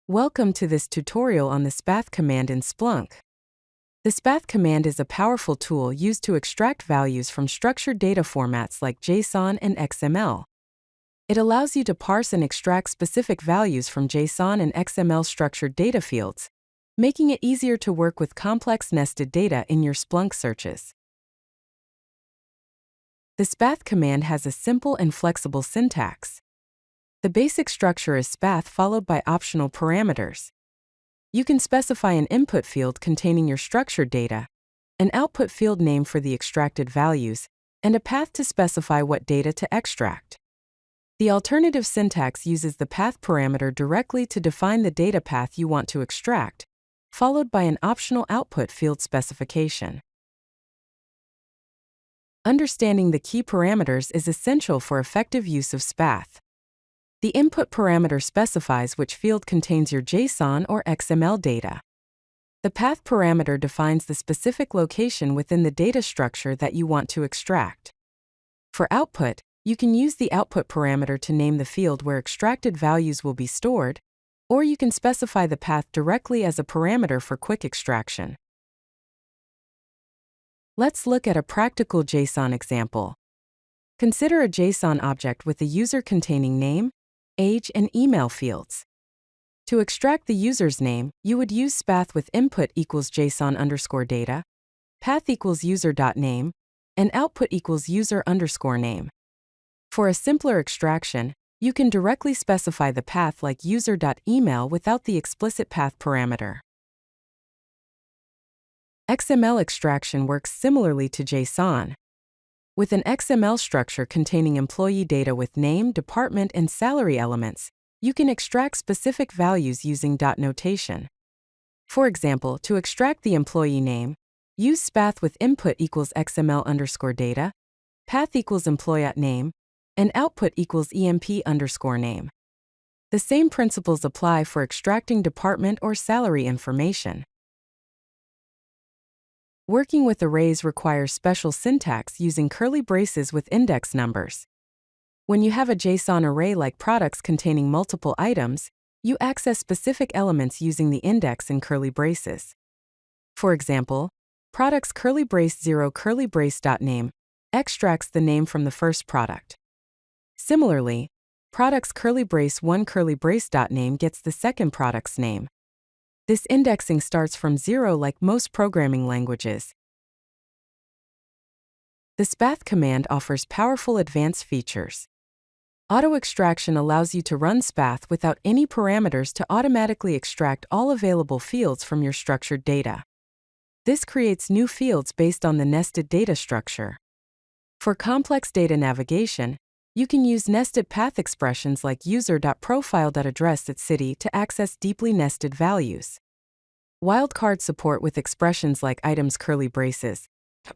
Welcome to this tutorial on the spath command in Splunk. The spath command is a powerful tool used to extract values from structured data formats like JSON and XML. It allows you to parse and extract specific values from JSON and XML structured data fields, making it easier to work with complex nested data in your Splunk searches. The spath command has a simple and flexible syntax. The basic structure is spath followed by optional parameters. You can specify an input field containing your structured data, an output field name for the extracted values, and a path to specify what data to extract. The alternative syntax uses the path parameter directly to define the data path you want to extract, followed by an optional output field specification. Understanding the key parameters is essential for effective use of spath. The input parameter specifies which field contains your JSON or XML data. The path parameter defines the specific location within the data structure that you want to extract. For output, you can use the output parameter to name the field where extracted values will be stored, or you can specify the path directly as a parameter for quick extraction. Let's look at a practical JSON example. Consider a JSON object with a user containing name, age, and email fields. To extract the user's name, you would use spath with input equals JSON_data, path equals user.name, and output equals user_name. For a simpler extraction, you can directly specify the path like user.email without the explicit path parameter. XML extraction works similarly to JSON. With an XML structure containing employee data with name, department, and salary elements, you can extract specific values using dot notation. For example, to extract the employee name, use spath with input equals XML_data, path equals employee.name, and output equals EMP_name. The same principles apply for extracting department or salary information. Working with arrays requires special syntax using curly braces with index numbers. When you have a JSON array like products containing multiple items, you access specific elements using the index in curly braces. For example, products curly brace 0 curly brace.name extracts the name from the first product. Similarly, products curly brace 1 curly brace.name gets the second product's name. This indexing starts from 0 like most programming languages. The spath command offers powerful advanced features. Auto extraction allows you to run spath without any parameters to automatically extract all available fields from your structured data. This creates new fields based on the nested data structure. For complex data navigation, you can use nested path expressions like user.profile.address.city to access deeply nested values. Wildcard support with expressions like items curly braces.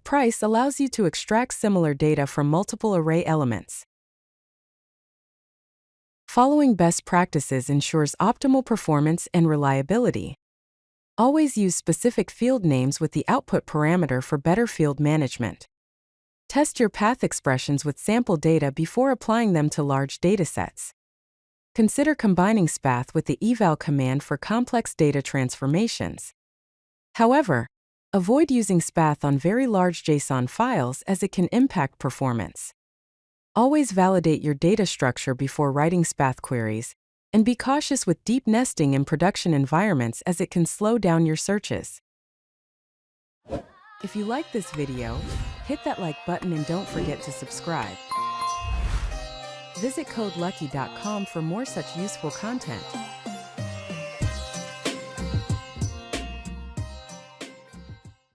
Price allows you to extract similar data from multiple array elements. Following best practices ensures optimal performance and reliability. Always use specific field names with the output parameter for better field management. Test your path expressions with sample data before applying them to large datasets. Consider combining spath with the eval command for complex data transformations. However, avoid using spath on very large JSON files as it can impact performance. Always validate your data structure before writing spath queries, and be cautious with deep nesting in production environments as it can slow down your searches. If you like this video, hit that like button and don't forget to subscribe. Visit CodeLucky.com for more such useful content.